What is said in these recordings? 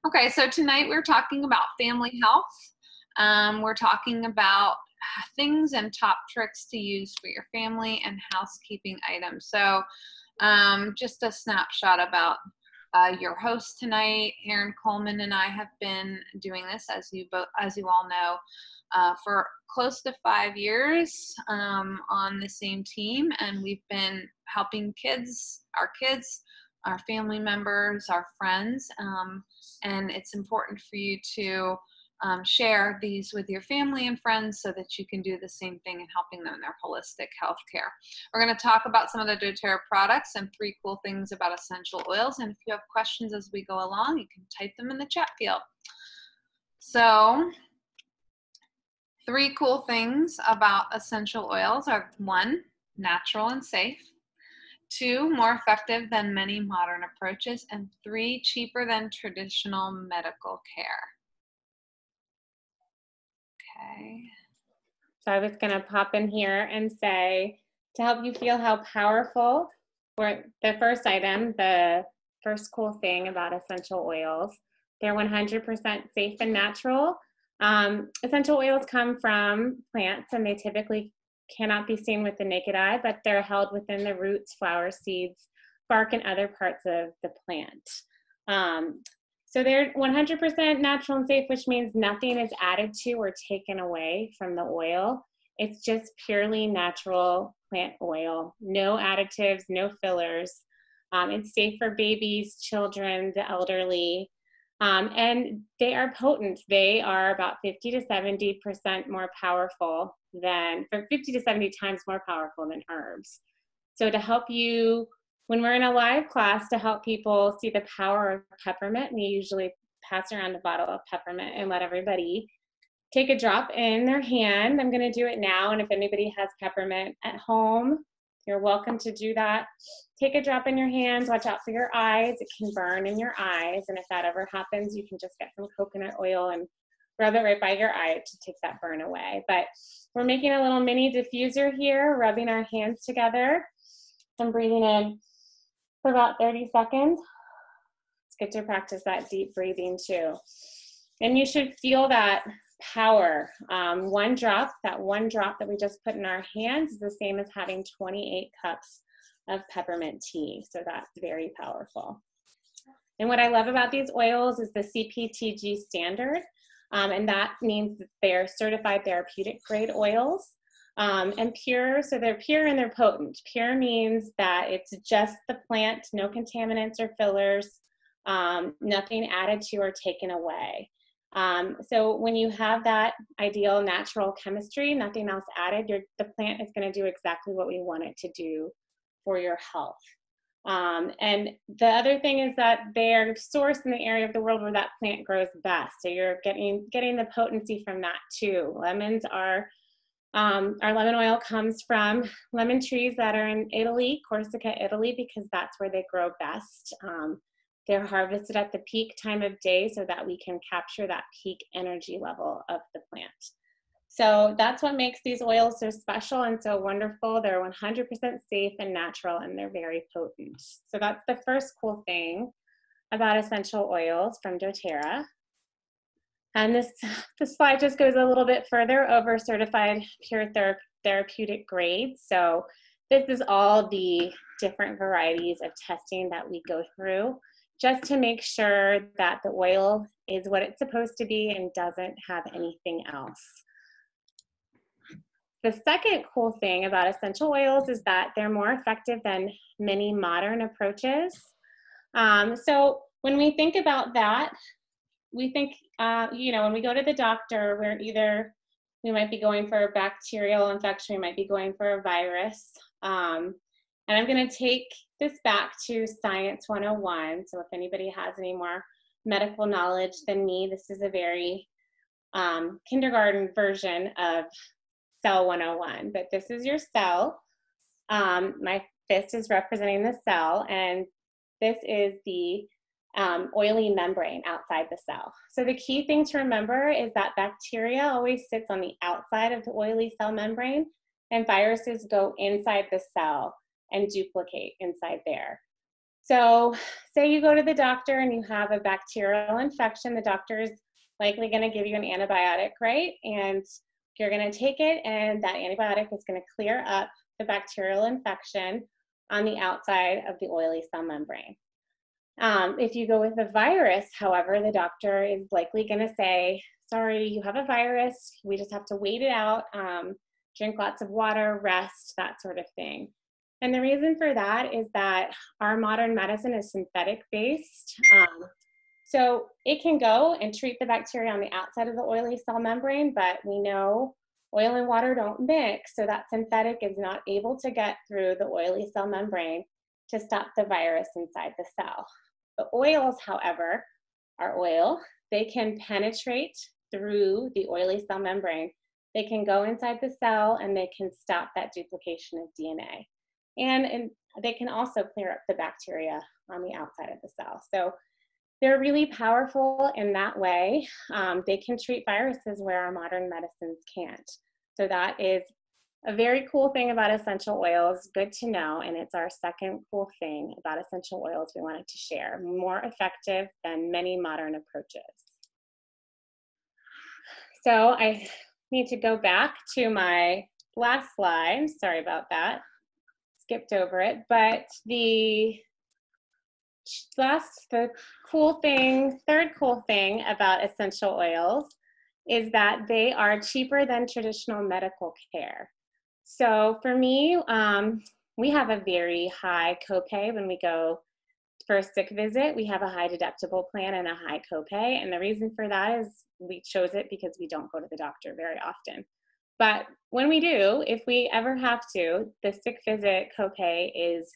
Okay, so tonight we're talking about family health. We're talking about things and top tricks to use for your family and housekeeping items. So, just a snapshot about your host tonight. Erin Coleman and I have been doing this, as you all know, for close to 5 years on the same team, and we've been helping kids, our family members, our friends, and it's important for you to share these with your family and friends so that you can do the same thing in helping them in their holistic health care. We're going to talk about some of the doTERRA products and 3 cool things about essential oils. And if you have questions as we go along, you can type them in the chat field. So 3 cool things about essential oils are: 1, natural and safe; 2, more effective than many modern approaches; and 3, cheaper than traditional medical care. Okay. So I was going to pop in here and say, to help you feel how powerful, for the first item, the first cool thing about essential oils, they're 100% safe and natural. Essential oils come from plants, and they typically cannot be seen with the naked eye, but they're held within the roots, flowers, seeds, bark, and other parts of the plant. So they're 100% natural and safe, which means nothing is added to or taken away from the oil. It's just purely natural plant oil, no additives, no fillers. It's safe for babies, children, the elderly, and they are potent. They are about 50 to 70% more powerful than, or 50 to 70 times more powerful than herbs. So to help you, when we're in a live class, to help people see the power of peppermint, we usually pass around a bottle of peppermint and let everybody take a drop in their hand. I'm going to do it now, and if anybody has peppermint at home, you're welcome to do that. Take a drop in your hands. Watch out for your eyes. It can burn in your eyes, and if that ever happens, you can just get some coconut oil and rub it right by your eye to take that burn away. But we're making a little mini diffuser here, rubbing our hands together and breathing in for about 30 seconds. It's good to practice that deep breathing too. And you should feel that power. One drop that we just put in our hands is the same as having 28 cups of peppermint tea. So that's very powerful. And what I love about these oils is the CPTG standard. And that means that they're certified therapeutic grade oils. And pure, so they're pure and they're potent. Pure means that it's just the plant, no contaminants or fillers, nothing added to or taken away. So when you have that ideal natural chemistry, nothing else added, the plant is going to do exactly what we want it to do for your health. And the other thing is that they're sourced in the area of the world where that plant grows best. So you're getting the potency from that too. Lemons are our lemon oil comes from lemon trees that are in Italy, Corsica, Italy, because that's where they grow best. They're harvested at the peak time of day so that we can capture that peak energy level of the plant. So that's what makes these oils so special and so wonderful. They're 100% safe and natural, and they're very potent. So that's the first cool thing about essential oils from doTERRA. And this slide just goes a little bit further over certified pure therapeutic grades. So this is all the different varieties of testing that we go through just to make sure that the oil is what it's supposed to be and doesn't have anything else. The second cool thing about essential oils is that they're more effective than many modern approaches. So when we think about that, we think, when we go to the doctor, we might be going for a bacterial infection, we might be going for a virus. And I'm going to take this back to Science 101. So if anybody has any more medical knowledge than me, this is a very kindergarten version of Cell 101. But this is your cell. My fist is representing the cell, and this is the oily membrane outside the cell. So the key thing to remember is that bacteria always sits on the outside of the oily cell membrane, and viruses go inside the cell and duplicate inside there. So say you go to the doctor and you have a bacterial infection, the doctor is likely going to give you an antibiotic, right? And you're going to take it, and that antibiotic is going to clear up the bacterial infection on the outside of the oily cell membrane. If you go with a virus, however, the doctor is likely going to say, sorry, you have a virus. We just have to wait it out, drink lots of water, rest, that sort of thing. And the reason for that is that our modern medicine is synthetic based. So it can go and treat the bacteria on the outside of the oily cell membrane, but we know oil and water don't mix, so that synthetic is not able to get through the oily cell membrane to stop the virus inside the cell. The oils, however, are oil. They can penetrate through the oily cell membrane. They can go inside the cell and they can stop that duplication of DNA. And they can also clear up the bacteria on the outside of the cell. So they're really powerful in that way. They can treat viruses where our modern medicines can't. So that is a very cool thing about essential oils, good to know, and it's our second cool thing about essential oils we wanted to share, more effective than many modern approaches. So I need to go back to my last slide. Sorry about that. Skipped over it, but the cool thing, third cool thing about essential oils is that they are cheaper than traditional medical care. So for me, we have a very high copay when we go for a sick visit. We have a high deductible plan and a high copay. And the reason for that is we chose it because we don't go to the doctor very often. But when we do, if we ever have to, the sick visit copay is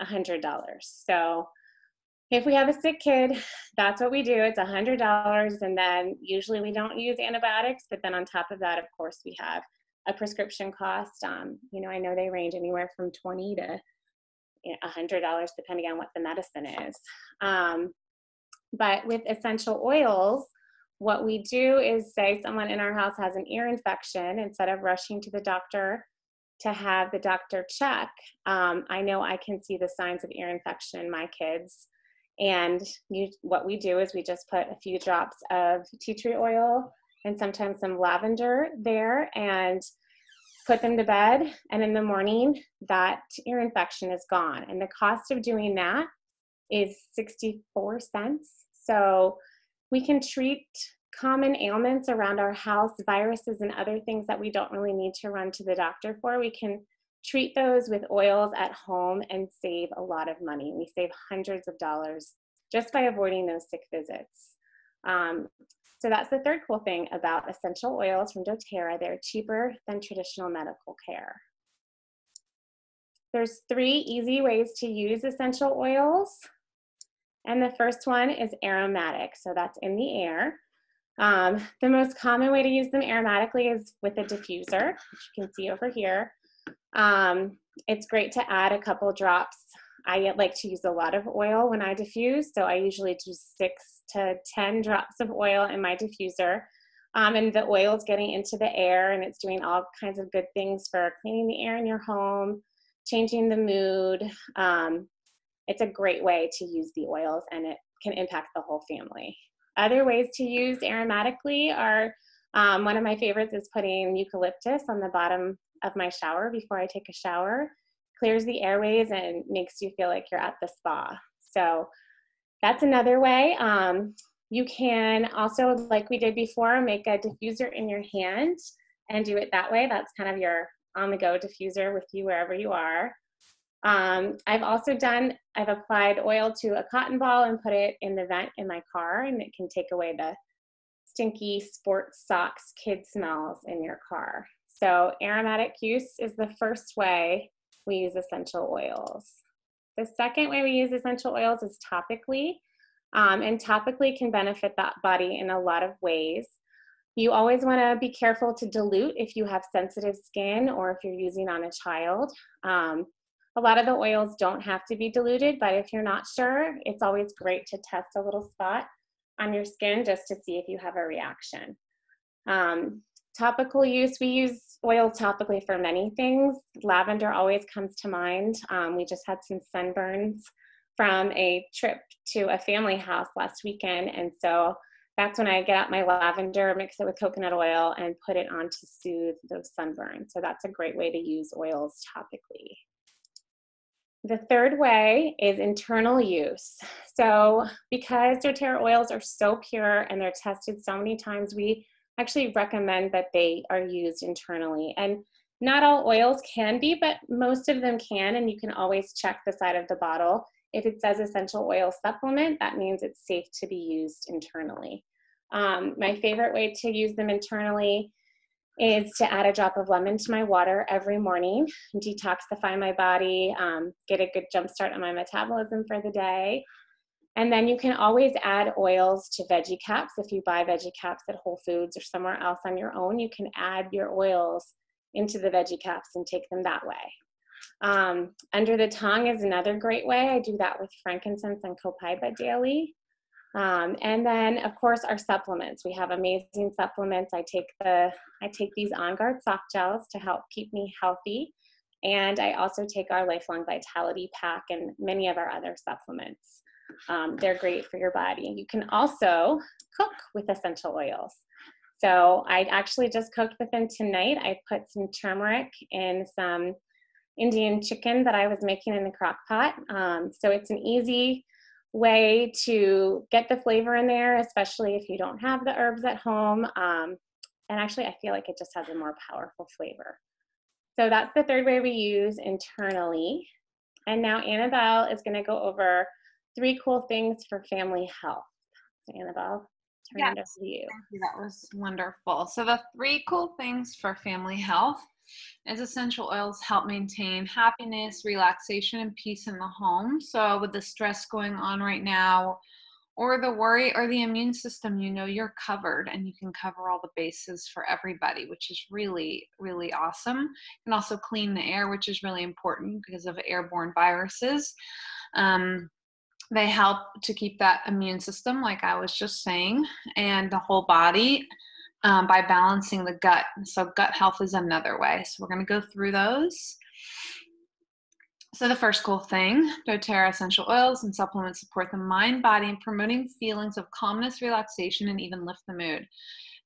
$100. So if we have a sick kid, that's what we do. It's $100. And then usually we don't use antibiotics, but then on top of that, of course, we have a prescription cost. You know, I know they range anywhere from $20 to $100 depending on what the medicine is. But with essential oils, what we do is say someone in our house has an ear infection, instead of rushing to the doctor to have the doctor check, I know I can see the signs of ear infection in my kids. And what we do is we just put a few drops of tea tree oil and sometimes some lavender there and put them to bed. And in the morning, that ear infection is gone. And the cost of doing that is 64 cents. So we can treat common ailments around our house, viruses and other things that we don't really need to run to the doctor for. We can treat those with oils at home and save a lot of money. We save hundreds of dollars just by avoiding those sick visits. So that's the third cool thing about essential oils from doTERRA. They're cheaper than traditional medical care. There's 3 easy ways to use essential oils. And the first one is aromatic. So that's in the air. The most common way to use them aromatically is with a diffuser, which you can see over here. It's great to add a couple drops. I like to use a lot of oil when I diffuse, so I usually do 6 to 10 drops of oil in my diffuser. And the oil is getting into the air and it's doing all kinds of good things for cleaning the air in your home, changing the mood. It's a great way to use the oils and it can impact the whole family. Other ways to use aromatically are, one of my favorites is putting eucalyptus on the bottom of my shower before I take a shower. Clears the airways and makes you feel like you're at the spa. So that's another way. You can also, like we did before, make a diffuser in your hand and do it that way. That's kind of your on-the-go diffuser with you wherever you are. I've applied oil to a cotton ball and put it in the vent in my car, and it can take away the stinky sports socks kid smells in your car. So aromatic use is the first way we use essential oils. The second way we use essential oils is topically, and topically can benefit that body in a lot of ways. You always want to be careful to dilute if you have sensitive skin or if you're using on a child. A lot of the oils don't have to be diluted, but if you're not sure, it's always great to test a little spot on your skin just to see if you have a reaction. Topical use, we use oils topically for many things. Lavender always comes to mind. We just had some sunburns from a trip to a family house last weekend. And so that's when I get out my lavender, mix it with coconut oil, and put it on to soothe those sunburns. So that's a great way to use oils topically. The third way is internal use. So because doTERRA oils are so pure and they're tested so many times, we actually recommend that they are used internally. And not all oils can be, but most of them can, and you can always check the side of the bottle. If it says essential oil supplement, that means it's safe to be used internally. My favorite way to use them internally is to add a drop of lemon to my water every morning, detoxify my body, get a good jump start on my metabolism for the day. And then you can always add oils to veggie caps. If you buy veggie caps at Whole Foods or somewhere else on your own, you can add your oils into the veggie caps and take them that way. Under the tongue is another great way. I do that with frankincense and copaiba daily. And then of course our supplements. We have amazing supplements. I take these On Guard soft gels to help keep me healthy. And I also take our Lifelong Vitality Pack and many of our other supplements. They're great for your body. You can also cook with essential oils. So I actually just cooked with them tonight. I put some turmeric in some Indian chicken that I was making in the crock pot. So it's an easy way to get the flavor in there, especially if you don't have the herbs at home. And actually, I feel like it just has a more powerful flavor. So that's the third way we use internally. And now Annabelle is going to go over 3 cool things for family health. So Annabelle, turn it over to you. Thank you. That was wonderful. So the 3 cool things for family health is essential oils help maintain happiness, relaxation, and peace in the home. So with the stress going on right now, or the worry or the immune system, you know you're covered and you can cover all the bases for everybody, which is really, really awesome. You can also clean the air, which is really important because of airborne viruses. They help to keep that immune system, like I was just saying, and the whole body by balancing the gut. So gut health is another way. So we're going to go through those. So the first cool thing, doTERRA essential oils and supplements support the mind, body, and promoting feelings of calmness, relaxation, and even lift the mood.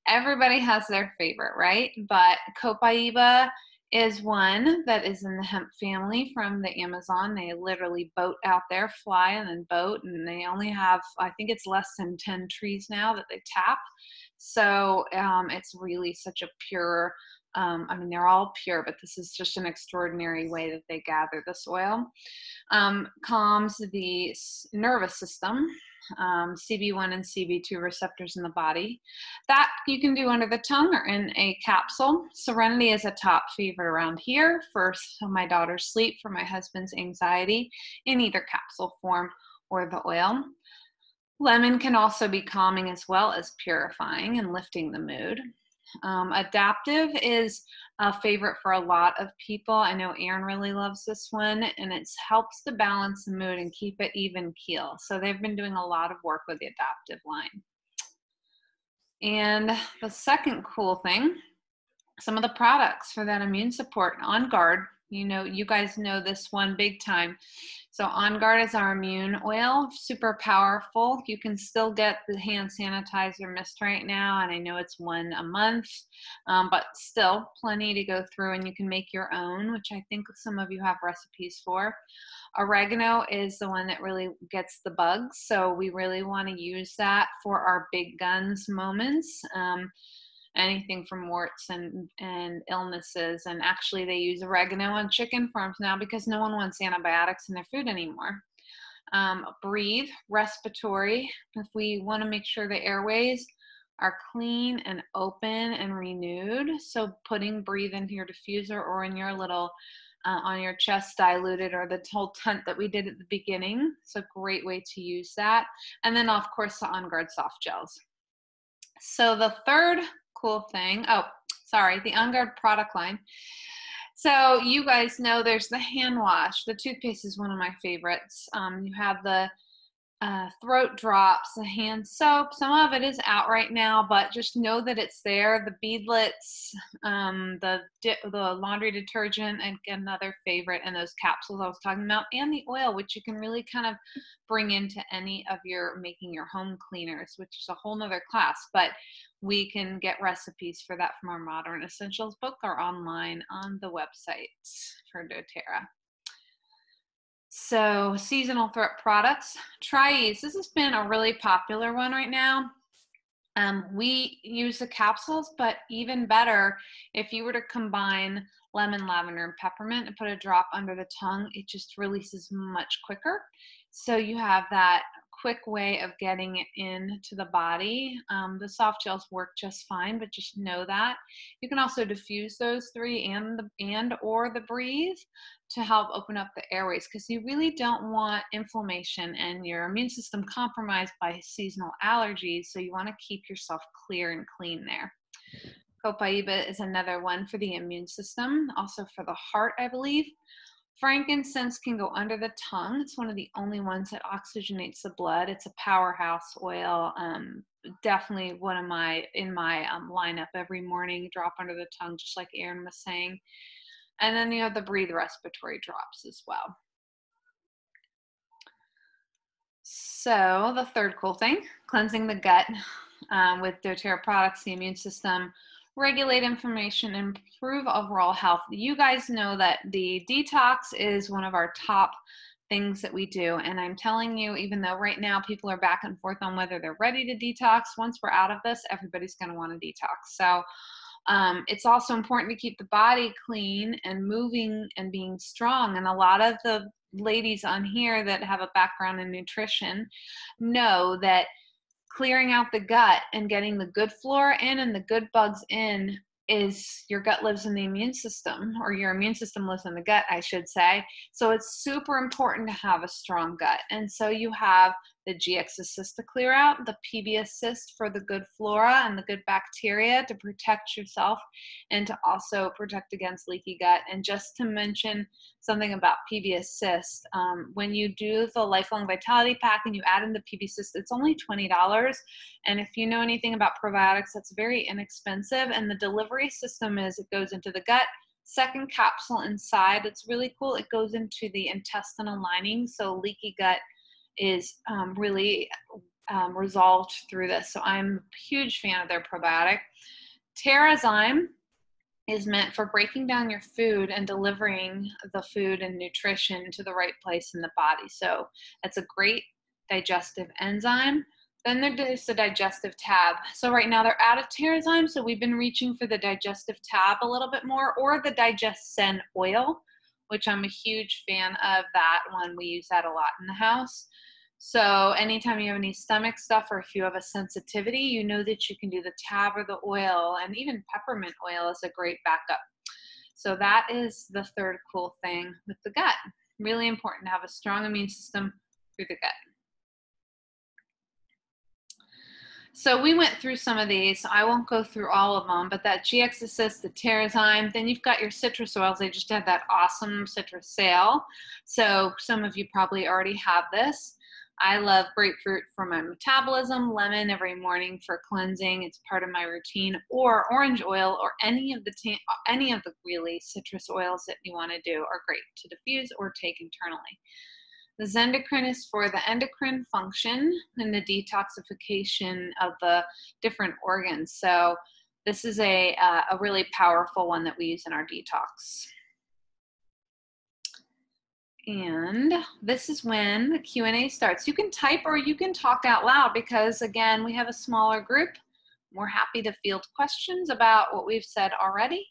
Everybody has their favorite, right? But copaiba is one that is in the hemp family from the Amazon. They literally boat out there, fly and then boat, and they only have, I think it's less than 10 trees now that they tap. So it's really such a pure, I mean, they're all pure, but this is just an extraordinary way that they gather this oil. Calms the nervous system, CB1 and CB2 receptors in the body. That you can do under the tongue or in a capsule. Serenity is a top favorite around here for my daughter's sleep, for my husband's anxiety, in either capsule form or the oil. Lemon can also be calming as well as purifying and lifting the mood. Adaptive is a favorite for a lot of people. I know Erin really loves this one, and it helps to balance the mood and keep it even keel. So they've been doing a lot of work with the Adaptive line. And the second cool thing, some of the products for that immune support. On Guard, you know, you guys know this one big time. So On Guard is our immune oil, super powerful. You can still get the hand sanitizer mist right now, and I know it's one a month, but still plenty to go through, and you can make your own, which I think some of you have recipes for. Oregano is the one that really gets the bugs, so we really want to use that for our big guns moments. Anything from warts and illnesses. And actually they use oregano on chicken farms now because no one wants antibiotics in their food anymore. Breathe, respiratory. If we want to make sure the airways are clean and open and renewed, so putting Breathe into your diffuser or in your little on your chest diluted, or the whole tent that we did at the beginning. It's a great way to use that. And then of course the On Guard soft gels. So the third cool thing, the On Guard product line. So you guys know there's the hand wash. The toothpaste is one of my favorites. You have the throat drops, the hand soap. Some of it is out right now, but just know that it's there. The beadlets, the laundry detergent, and another favorite, and those capsules I was talking about, and the oil, which you can really kind of bring into any of your making your home cleaners, which is a whole nother class. But we can get recipes for that from our Modern Essentials book or online on the website for doTERRA. So seasonal throat products, Tri-Ease. This has been a really popular one right now. We use the capsules, but even better, if you were to combine lemon, lavender, and peppermint and put a drop under the tongue, it just releases much quicker. So you have that quick way of getting it into the body. The soft gels work just fine, but just know that. You can also diffuse those three and or the Breathe to help open up the airways, because you really don't want inflammation and your immune system compromised by seasonal allergies. So you want to keep yourself clear and clean there. Copaiba is another one for the immune system, also for the heart, I believe. Frankincense can go under the tongue. It's one of the only ones that oxygenates the blood. It's a powerhouse oil. Definitely one of in my lineup every morning, drop under the tongue, just like Erin was saying. And then you have the Breathe respiratory drops as well. So the third cool thing, cleansing the gut with doTERRA products, the immune system, regulate inflammation, improve overall health. You guys know that the detox is one of our top things that we do. And I'm telling you, even though right now people are back and forth on whether they're ready to detox, once we're out of this, everybody's going to want to detox. So it's also important to keep the body clean and moving and being strong. And a lot of the ladies on here that have a background in nutrition know that clearing out the gut and getting the good flora in and the good bugs in is your gut lives in the immune system, or your immune system lives in the gut, I should say. So it's super important to have a strong gut. And so you have the GX Assist to clear out, the PB Assist for the good flora and the good bacteria to protect yourself and to also protect against leaky gut. And just to mention something about PB Assist, when you do the Lifelong Vitality Pack and you add in the PB Assist, it's only $20. And if you know anything about probiotics, that's very inexpensive. And the delivery system is it goes into the gut, second capsule inside. It's really cool. It goes into the intestinal lining. So leaky gut is really resolved through this. So I'm a huge fan of their probiotic. Terrazyme is meant for breaking down your food and delivering the food and nutrition to the right place in the body. So it's a great digestive enzyme. Then there's the digestive tab. So right now they're out of Terrazyme, so we've been reaching for the digestive tab a little bit more, or the DigestZen oil, which I'm a huge fan of that one. We use that a lot in the house. So anytime you have any stomach stuff, or if you have a sensitivity, you know that you can do the tab or the oil, and even peppermint oil is a great backup. So that is the third cool thing with the gut. Really important to have a strong immune system through the gut. So we went through some of these. I won't go through all of them, but that GX Assist, the Terrazyme, then you've got your citrus oils. They just had that awesome citrus sale. So some of you probably already have this. I love grapefruit for my metabolism, lemon every morning for cleansing. It's part of my routine, or orange oil, or any of the really citrus oils that you want to do are great to diffuse or take internally. The Zendocrine is for the endocrine function and the detoxification of the different organs. So this is a really powerful one that we use in our detox. And this is when the Q&A starts. You can type or you can talk out loud, because again, we have a smaller group. We're happy to field questions about what we've said already.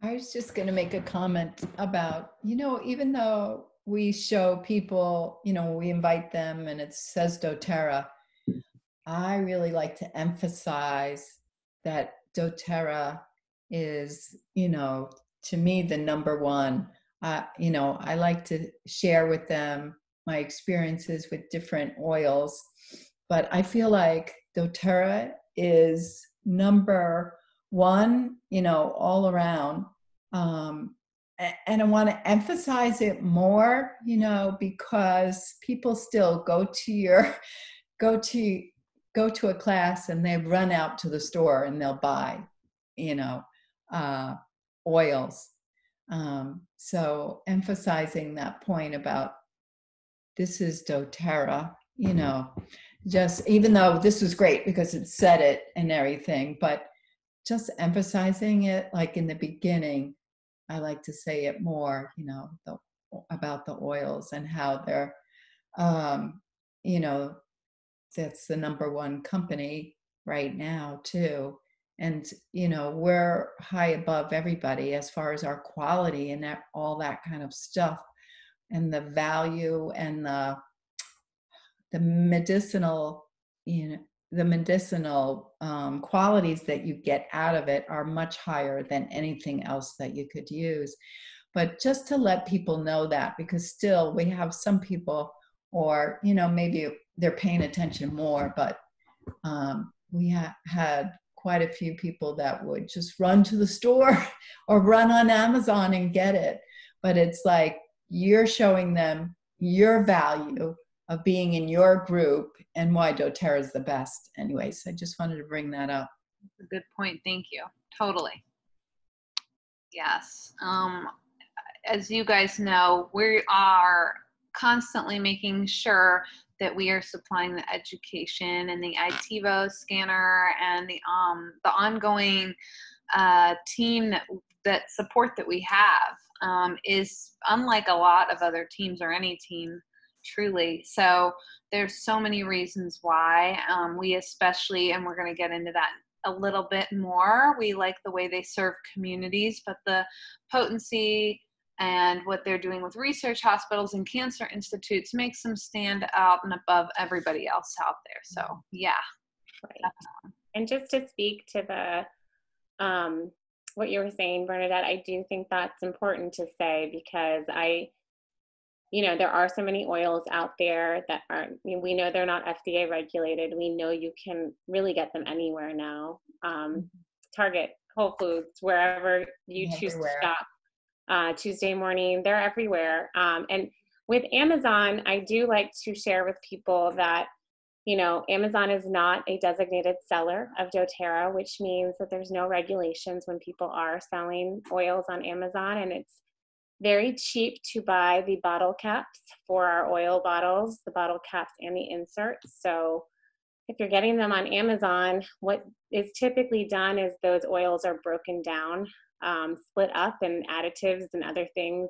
I was just going to make a comment about, even though we show people, we invite them and it says doTERRA, I really like to emphasize that doTERRA is, to me, the number one. I like to share with them my experiences with different oils, but I feel like doTERRA is number one, all around. and I want to emphasize it more, you know, because people still go to go to a class and they run out to the store and they'll buy, you know, uh, oils. So emphasizing that point about this is doTERRA, you know, just even though this was great because it said it and everything, but just emphasizing it like in the beginning, I like to say it more, you know, about the oils and how they're, you know, that's the number one company right now too. And, you know, we're high above everybody as far as our quality and that, all that kind of stuff and the value and the medicinal, you know, the medicinal qualities that you get out of it are much higher than anything else that you could use. But just to let people know that, because still we have some people, or, you know, maybe they're paying attention more, but we had quite a few people that would just run to the store or run on Amazon and get it. But it's like you're showing them your value of being in your group and why doTERRA is the best. Anyways, I just wanted to bring that up. That's a good point. Thank you. Totally. Yes. As you guys know, we are constantly making sure that we are supplying the education and the ITVO scanner and the ongoing team that support that we have is unlike a lot of other teams or any team, truly. So there's so many reasons why we especially, and we're going to get into that a little bit more, we like the way they serve communities, but the potency and what they're doing with research hospitals and cancer institutes makes them stand out and above everybody else out there. So yeah. Right. And just to speak to the what you were saying, Bernadette, I do think that's important to say because you know, there are so many oils out there that aren't, we know they're not FDA regulated. We know you can really get them anywhere now. Target, Whole Foods, wherever you choose to shop. Tuesday morning, they're everywhere. And with Amazon, I do like to share with people that, you know, Amazon is not a designated seller of doTERRA, which means that there's no regulations when people are selling oils on Amazon, and it's very cheap to buy the bottle caps for our oil bottles, the bottle caps and the inserts. So if you're getting them on Amazon, what is typically done is those oils are broken down, split up, and additives and other things,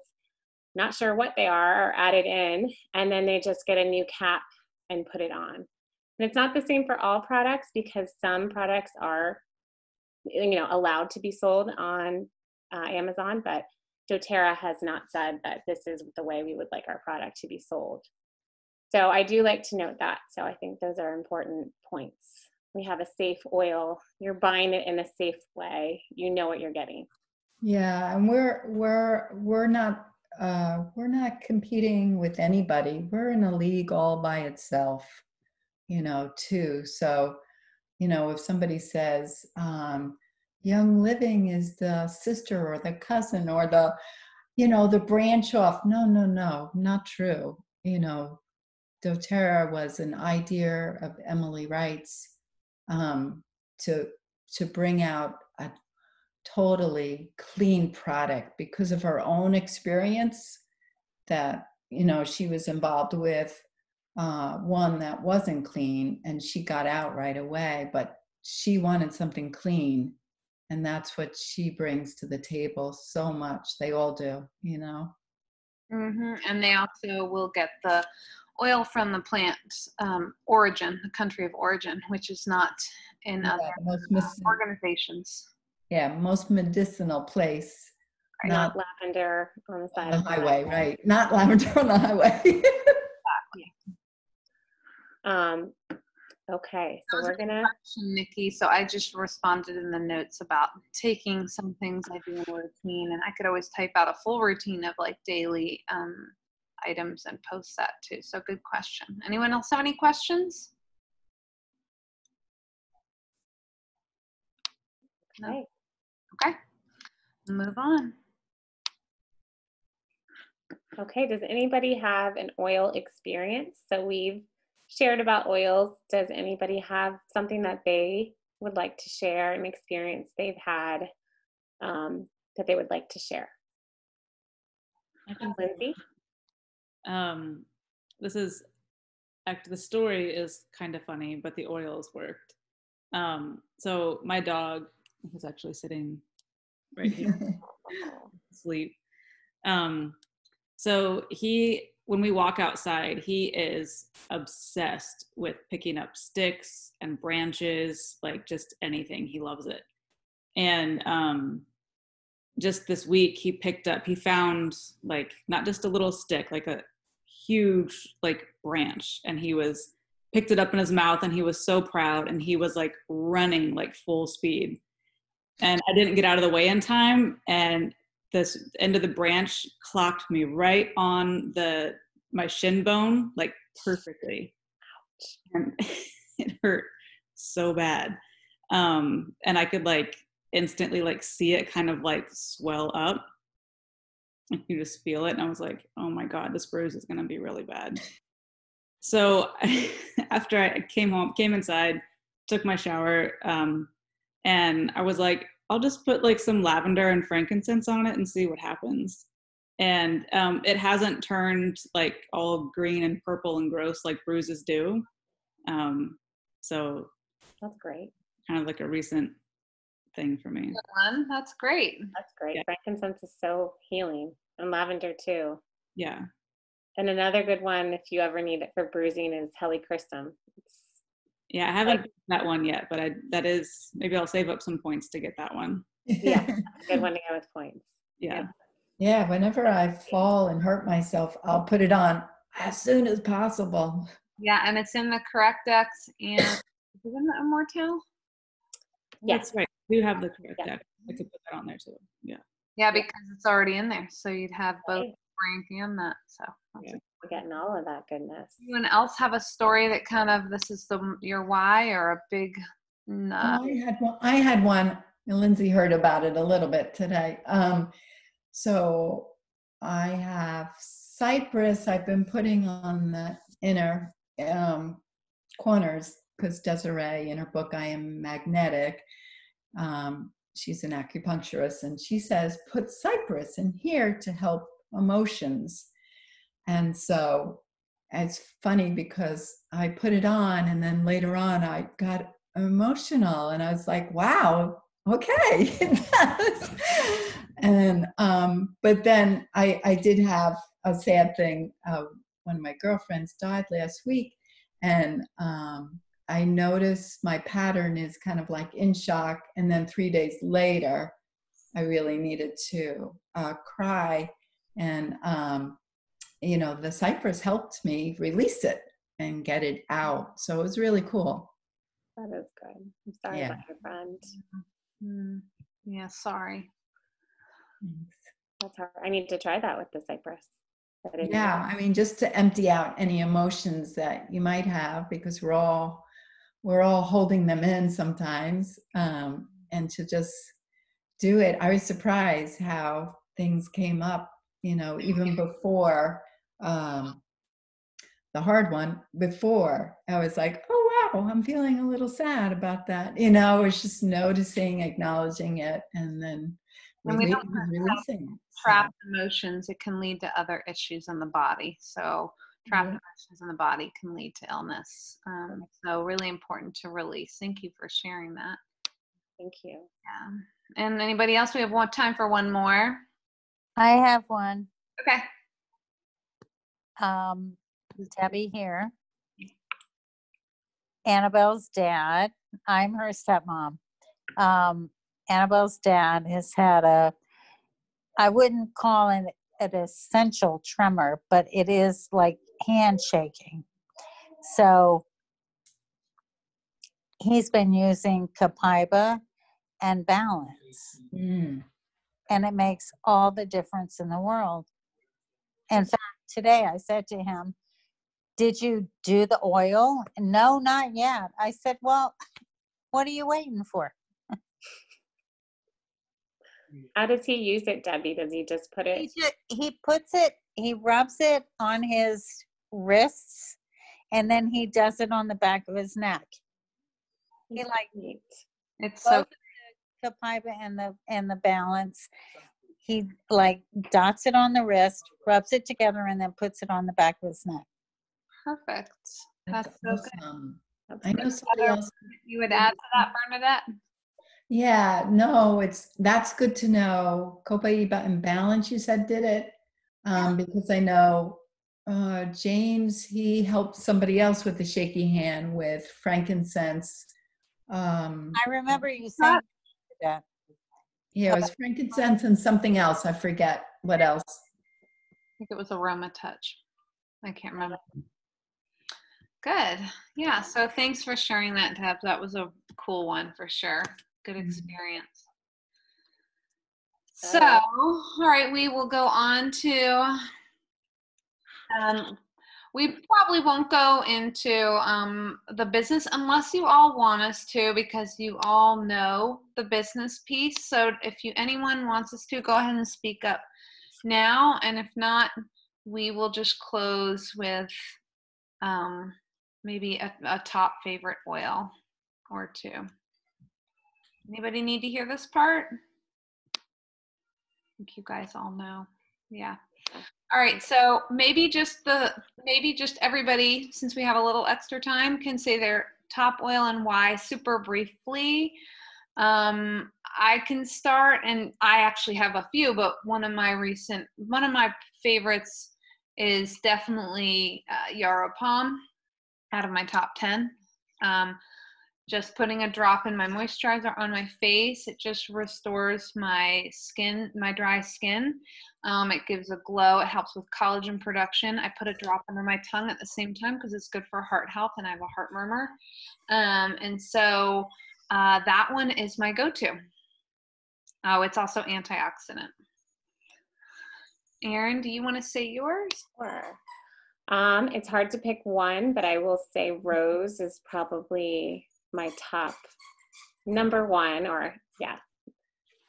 not sure what they are added in, and then they just get a new cap and put it on. And it's not the same for all products because some products are, you know, allowed to be sold on Amazon, but doTERRA has not said that this is the way we would like our product to be sold. So I do like to note that. So I think those are important points. We have a safe oil. You're buying it in a safe way. You know what you're getting. Yeah, and we're not competing with anybody. We're in a league all by itself, you know, too. So, you know, if somebody says Young Living is the sister or the cousin or the, you know, the branch off, no, not true. You know, doTERRA was an idea of Emily Wright's to bring out a totally clean product because of her own experience that, you know, she was involved with one that wasn't clean and she got out right away, but she wanted something clean, and that's what she brings to the table so much. They all do, you know. And they also will get the oil from the plant origin, the country of origin, which is not in other organizations. Yeah, most medicinal place. Right. Not lavender on the side of the highway, right? Not lavender on the highway. Okay, so we're gonna. Nikki, so I just responded in the notes about taking some things I do in a routine, and I could always type out a full routine of like daily items and post that too. So good question. Anyone else have any questions? Okay. Okay, move on. Okay, does anybody have an oil experience? So we've shared about oils. Does anybody have something that they would like to share, an experience they've had that they would like to share? I can Lindsay? This is the story is kind of funny, but the oils worked. So my dog was actually sitting right here, asleep. So when we walk outside, he is obsessed with picking up sticks and branches, like just anything. He loves it. And just this week, he found like not just a little stick, like a huge like branch, and picked it up in his mouth, and he was so proud, and he was like running like full speed. And I didn't get out of the way in time, and this end of the branch clocked me right on my shin bone, like perfectly. And it hurt so bad. And I could like instantly like see it kind of like swell up. You just feel it. And I was like, oh my God, this bruise is going to be really bad. So after I came inside, took my shower, and I was like, I'll just put like some lavender and frankincense on it and see what happens. And it hasn't turned like all green and purple and gross like bruises do. So that's great. Kind of like a recent thing for me. That's great. That's great. Yeah. Frankincense is so healing, and lavender too. Yeah. And another good one, if you ever need it for bruising, is helichrysum. Yeah, I haven't that one yet, but maybe I'll save up some points to get that one. Yeah, that's a good one to get with points. Yeah. Yeah, whenever I fall and hurt myself, I'll put it on as soon as possible. Yeah, and it's in the Correctex and is it in the Immortel? Yeah. That's right. You have the correct Yeah. deck. I could put that on there too. Yeah. Yeah, because it's already in there. So you'd have both Right. Frank and that. So Yeah. We're getting all of that goodness. anyone else have a story that kind of this is your why or a big I had one, and Lindsay heard about it a little bit today. So I have cypress I've been putting on the inner corners because Desiree, in her book, I Am Magnetic, she's an acupuncturist, and she says, put cypress in here to help emotions. And so it's funny because I put it on, and then later on I got emotional, and I was like, wow, okay. And but then I did have a sad thing. One of my girlfriends died last week, and I noticed my pattern is kind of like in shock, and then 3 days later I really needed to cry, and the cypress helped me release it and get it out. So it was really cool. That is good. I'm sorry about your friend. Yeah, sorry. Thanks. That's hard. I need to try that with the cypress. Yeah, I mean, just to empty out any emotions that you might have, because we're all holding them in sometimes, and to just do it. I was surprised how things came up, even before the hard one. Before I was like, oh wow, I'm feeling a little sad about that. I was just noticing, acknowledging it, and then releasing. Trapped emotions, it can lead to other issues in the body. So trapped emotions in the body can lead to illness. So really important to release. Thank you for sharing that. Thank you. Yeah. And anybody else? We have time for one more. I have one. Okay. Debbie here. Annabelle's dad. I'm her stepmom. Annabelle's dad has had I wouldn't call it an essential tremor, but it is like handshaking. So he's been using Copaiba and Balance. And it makes all the difference in the world. In fact, today I said to him, did you do the oil? No, not yet. I said, well, what are you waiting for? How does he use it, Debbie? Does he just put it? He puts it he rubs it on his wrists, and then he does it on the back of his neck. He like It's so both the copaiba and the balance. He like dots it on the wrist, rubs it together, and then puts it on the back of his neck. perfect. That's so good. awesome. I know somebody else. You would add to that, Bernadette? Yeah, no, that's good to know. Copaiba and Balance, you said, did it, because I know James, he helped somebody else with the shaky hand with frankincense. I remember you saying that. Yeah, it was frankincense and something else. I forget what else. I think it was Aroma Touch. I can't remember. Good. Yeah. So thanks for sharing that, Deb. That was a cool one for sure. Good experience. So, all right, we will go on to, we probably won't go into the business unless you all want us to, because you all know the business piece. So if anyone wants us to, go ahead and speak up now. And if not, we will just close with maybe a top favorite oil or two. Anybody need to hear this part? I think you guys all know. Yeah. All right. So maybe just everybody, since we have a little extra time, can say their top oil and why super briefly. I can start, and I actually have a few, but one of my favorites is definitely Yarrow Pom out of my top 10. Just putting a drop in my moisturizer on my face, it just restores my skin, my dry skin. It gives a glow. It helps with collagen production. I put a drop under my tongue at the same time because it's good for heart health, and I have a heart murmur. And so that one is my go-to. Oh, it's also antioxidant. Erin, do you want to say yours? Sure. It's hard to pick one, but I will say rose is probably my top number one, or yeah,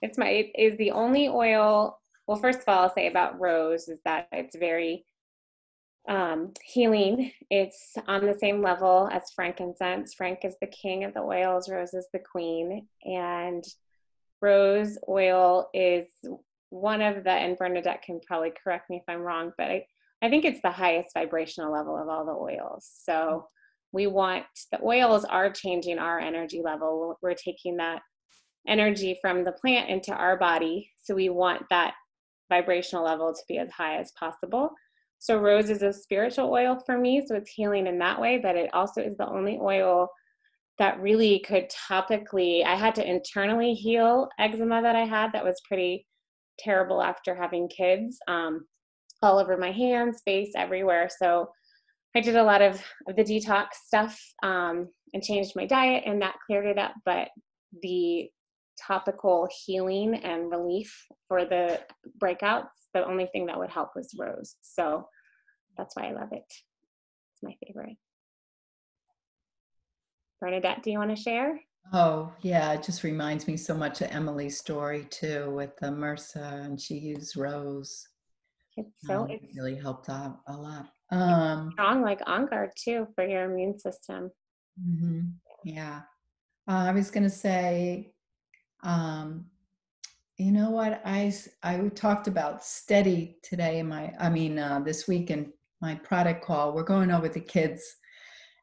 it is the only oil. Well, first of all, I'll say about rose is that it's very healing. It's on the same level as frankincense. Frank is the king of the oils, rose is the queen, and rose oil is one of the, and Bernadette can probably correct me if I'm wrong, but I think it's the highest vibrational level of all the oils. So the oils are changing our energy level. We're taking that energy from the plant into our body. So we want that vibrational level to be as high as possible. So rose is a spiritual oil for me. So it's healing in that way, but it also is the only oil that really could topically, I had to internally heal eczema that I had that was pretty terrible after having kids, all over my hands, face, everywhere. So I did a lot of the detox stuff and changed my diet, and that cleared it up. But the topical healing and relief for the breakouts, the only thing that would help was rose. So that's why I love it. It's my favorite. Bernadette, do you want to share? Oh, yeah, it just reminds me so much of Emily's story too with the MRSA, and she used rose. It's It really helped out a lot. Strong like On Guard too for your immune system. Yeah. I was going to say, you know what? I talked about Steady today in this week in my product call. We're going over the kids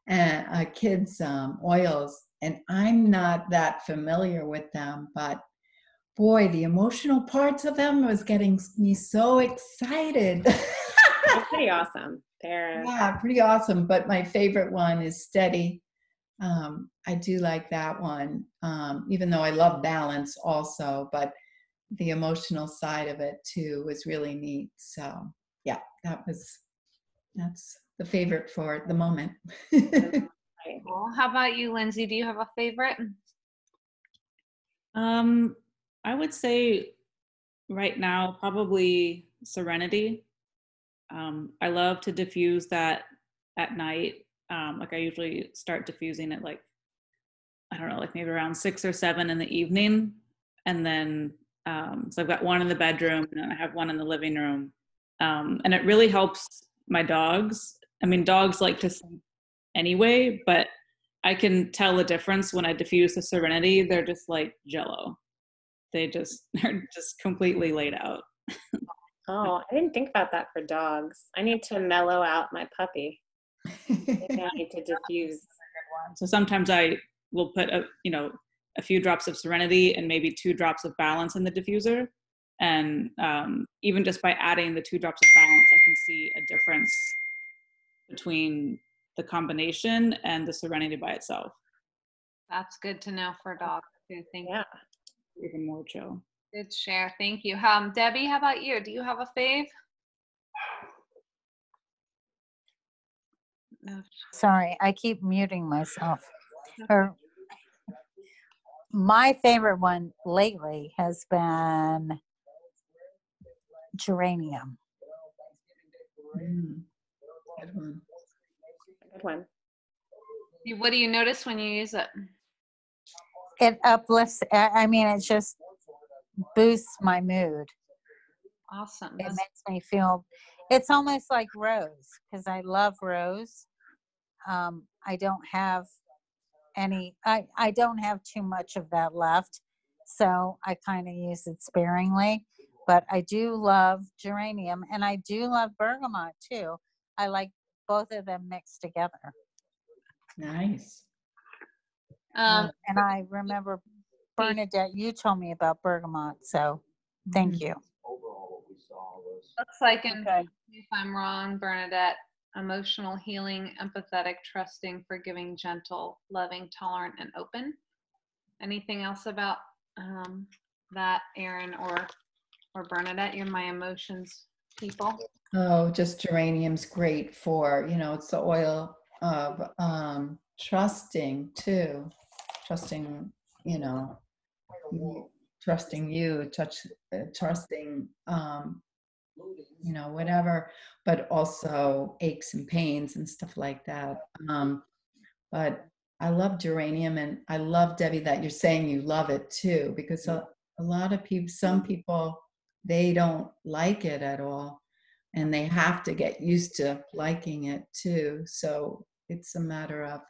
and kids oils, and I'm not that familiar with them, but boy, the emotional parts of them was getting me so excited. They're pretty awesome. Yeah, pretty awesome. But my favorite one is Steady. I do like that one, even though I love Balance also, but the emotional side of it too was really neat. So yeah, that's the favorite for the moment. Cool. How about you, Lindsay? Do you have a favorite? I would say right now, probably Serenity. I love to diffuse that at night. Like I usually start diffusing it like, I don't know, like maybe around 6 or 7 in the evening. And then, so I've got one in the bedroom and then I have one in the living room. And it really helps my dogs. I mean, dogs like to sleep anyway, but I can tell the difference when I diffuse the Serenity. They're just like Jello. They're just completely laid out. Oh, I didn't think about that for dogs. I need to mellow out my puppy. Maybe I need to diffuse. So sometimes I will put a few drops of Serenity and maybe 2 drops of Balance in the diffuser. And even just by adding the 2 drops of Balance, I can see a difference between the combination and the Serenity by itself. That's good to know for dogs too. Thank you. Even more chill. Good share. Thank you. Debbie, how about you? Do you have a fave? No. Sorry, I keep muting myself. My favorite one lately has been geranium. Good one. Good one. What do you notice when you use it? It uplifts, I mean, it just boosts my mood. Awesome. It makes me feel, it's almost like rose, because I love rose. I don't have I don't have too much of that left, so I kind of use it sparingly. But I do love geranium, and I do love bergamot too. I like both of them mixed together. Nice. And I remember, Bernadette, you told me about bergamot, so thank you. Looks like, if I'm wrong, Bernadette, emotional, healing, empathetic, trusting, forgiving, gentle, loving, tolerant, and open. Anything else about that, Erin or Bernadette? You're my emotions people. Oh, just geranium's great for, it's the oil of trusting too. Trusting, trusting you, trusting, whatever, but also aches and pains and stuff like that. But I love geranium, and I love, Debbie, that you're saying you love it too, because a lot of people, some people, they don't like it at all, and they have to get used to liking it too. So it's a matter of,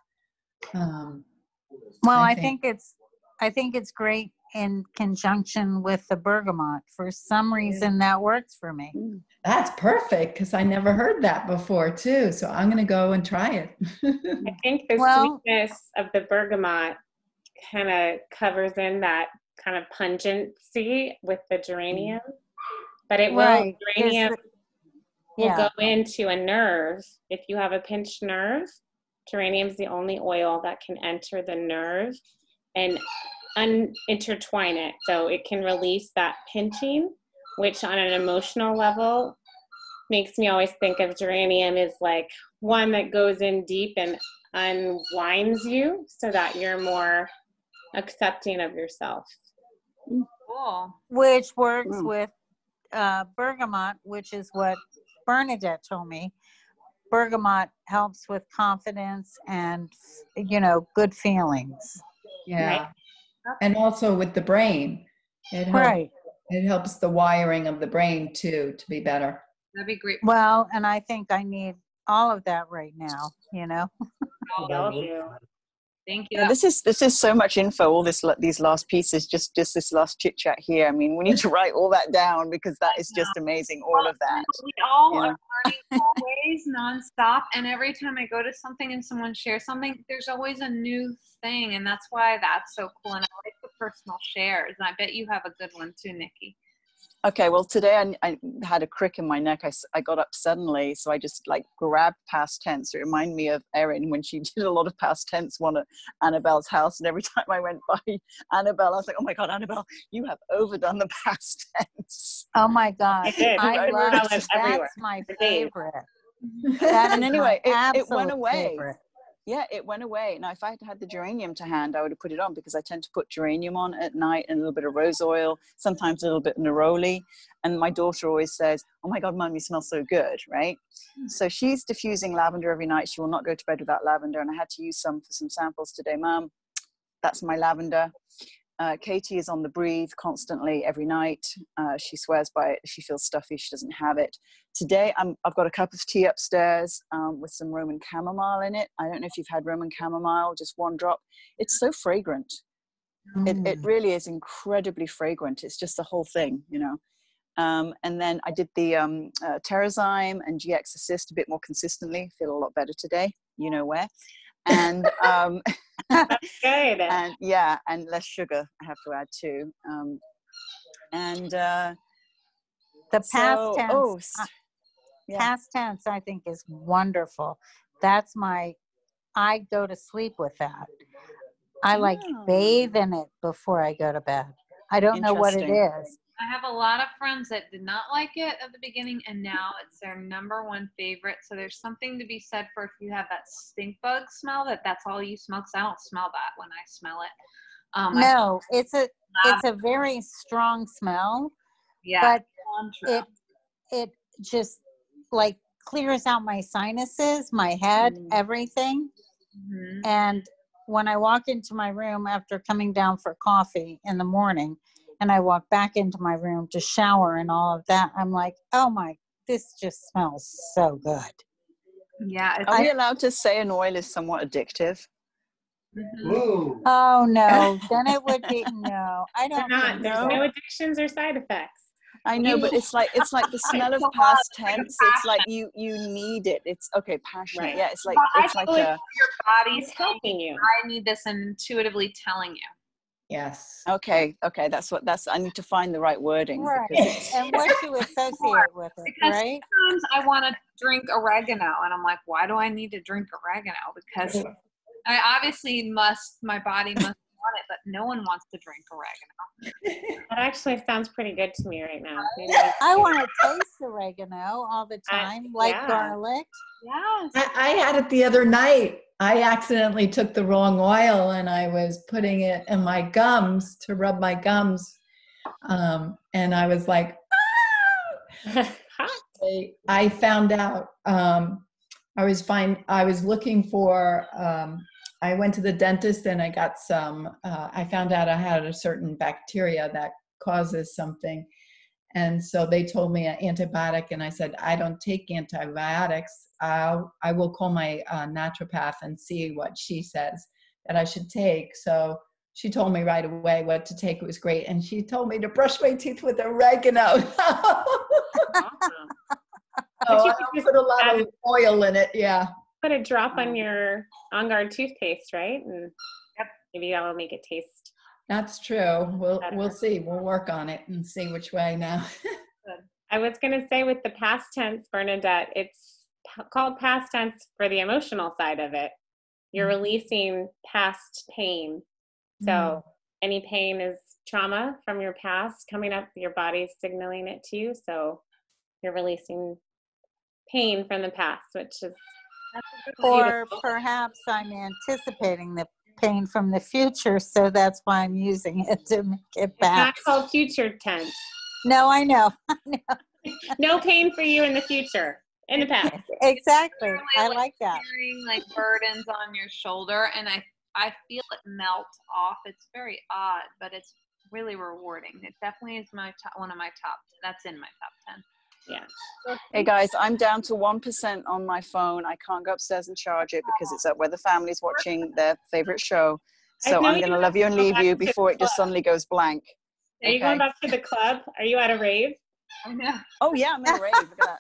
well, I think it's great in conjunction with the bergamot. For some reason, that works for me. That's perfect, because I never heard that before too. So I'm going to go and try it. I think the sweetness of the bergamot kind of covers in that kind of pungency with the geranium, but geranium will go into a nerve. If you have a pinched nerve, geranium's the only oil that can enter the nerve and intertwine it, so it can release that pinching, which on an emotional level makes me always think of geranium as like one that goes in deep and unwinds you so that you're more accepting of yourself. Cool. Which works with bergamot, which is what Bernadette told me. Bergamot helps with confidence and, good feelings. Yeah. Right. And also with the brain. It helps the wiring of the brain too to be better. That'd be great. Well, and I think I need all of that right now, We all do. Thank you. Yeah, this is so much info. All these last pieces, just this last chit chat here. I mean, we need to write all that down, because that is just amazing. All of that. We all are learning always, nonstop. And every time I go to something and someone shares something, there's always a new thing, and that's why that's so cool. And I like the personal shares. And I bet you have a good one too, Nikki. Okay, well, today I had a crick in my neck. I got up suddenly, so I just grabbed past tense. It reminded me of Erin when she did a lot of past tense one at Annabelle's house. And every time I went by Annabelle, I was like, oh my God, Annabelle, you have overdone the past tense. Oh my God. I love it. That's my favorite. And anyway, it went away. Favorite. Yeah, it went away. Now, if I had the geranium to hand, I would have put it on, because I tend to put geranium on at night and a little bit of rose oil, sometimes a little bit of neroli. And my daughter always says, oh my God, Mum, you smell so good, right? So she's diffusing lavender every night. She will not go to bed without lavender. And I had to use some for some samples today. Mum, that's my lavender. Katie is on the breathe constantly every night. She swears by it. She feels stuffy. She doesn't have it. Today, I've got a cup of tea upstairs with some Roman chamomile in it. I don't know if you've had Roman chamomile, just one drop. It's so fragrant. It really is incredibly fragrant. It's just the whole thing, you know. And then I did the Terrazyme and GX Assist a bit more consistently. Feel a lot better today. You know where. And That's good. and yeah, and less sugar I have to add too. The past tense. Past tense, I think, is wonderful. That's I go to sleep with that. I like bathe in it before I go to bed. I don't know what it is. I have a lot of friends that did not like it at the beginning, and now it's their #1 favorite. So there's something to be said for if you have that stink bug smell, that's all you smell. Because I don't smell that when I smell it. No, it's a very strong smell. Yeah, but it just like clears out my sinuses, my head, everything. Mm-hmm. And when I walk into my room after coming down for coffee in the morning, and I walk back into my room to shower and all of that, I'm like, oh this just smells so good. Yeah. Are we allowed to say an oil is somewhat addictive? Mm-hmm. Oh no, then it would be no. I don't. There's no addictions or side effects. I know, but it's like the smell of past tense. It's like you need it. It's okay, passionate. Right. Yeah, it's like your body's helping you. I need this intuitively telling you. Yes. Okay. That's. I need to find the right wording. Right. And what you associate with it, because right? sometimes I want to drink oregano, and I'm like, why do I need to drink oregano? Because my body must want it, but no one wants to drink oregano. That actually sounds pretty good to me right now. Maybe I want to taste oregano all the time, garlic. Yes. I had it the other night. I accidentally took the wrong oil and I was putting it in my gums to rub my gums. And I was like, I found out, I was looking for, I went to the dentist and I got I found out I had a certain bacteria that causes something. And so they told me an antibiotic, and I said, I don't take antibiotics. I will call my naturopath and see what she says that I should take. So she told me right away what to take. It was great. And she told me to brush my teeth with oregano. I put a lot of oil in it. Yeah. Put a drop on your On Guard toothpaste, right? And maybe that will make it taste. That's true. We'll see. We'll work on it and see which way now. I was going to say with the past tense, Bernadette, it's called past tense for the emotional side of it. You're releasing past pain. So any pain is trauma from your past coming up, your body's signaling it to you. So you're releasing pain from the past, which is or perhaps I'm anticipating the pain from the future, so that's why I'm using it to make it back. It's not called future tense. No, I know. No pain for you in the future, in the past. Exactly. I like that. Carrying burdens on your shoulder, and I feel it melt off. It's very odd, but it's really rewarding. It definitely is one of my top. That's in my top 10. Yeah. Hey guys, I'm down to 1% on my phone. I can't go upstairs and charge it because it's up where the family's watching their favorite show. So I'm going to love you and leave you before it just suddenly goes blank. Are you going back to the club? Are you at a rave? I know. Oh yeah, I'm at a rave. Look at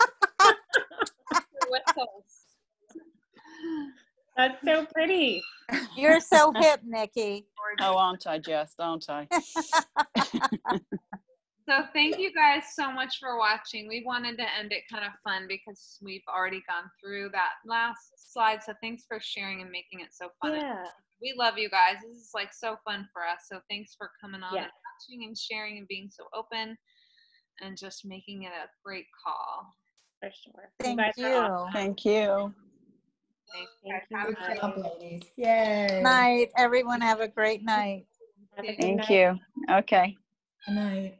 that. That's so pretty. You're so hip, Nikki. Oh, aren't I, Jess? Aren't I? So thank you guys so much for watching. We wanted to end it kind of fun because we've already gone through that last slide. So thanks for sharing and making it so fun. Yeah. We love you guys. This is so fun for us. So thanks for coming on and watching and sharing and being so open and just making it a great call. For sure. Thank you. Awesome. Thank you. Thank you. Good job, ladies. Yay. Night. Everyone have a great night. Have a good Thank night. you. Okay. Good night.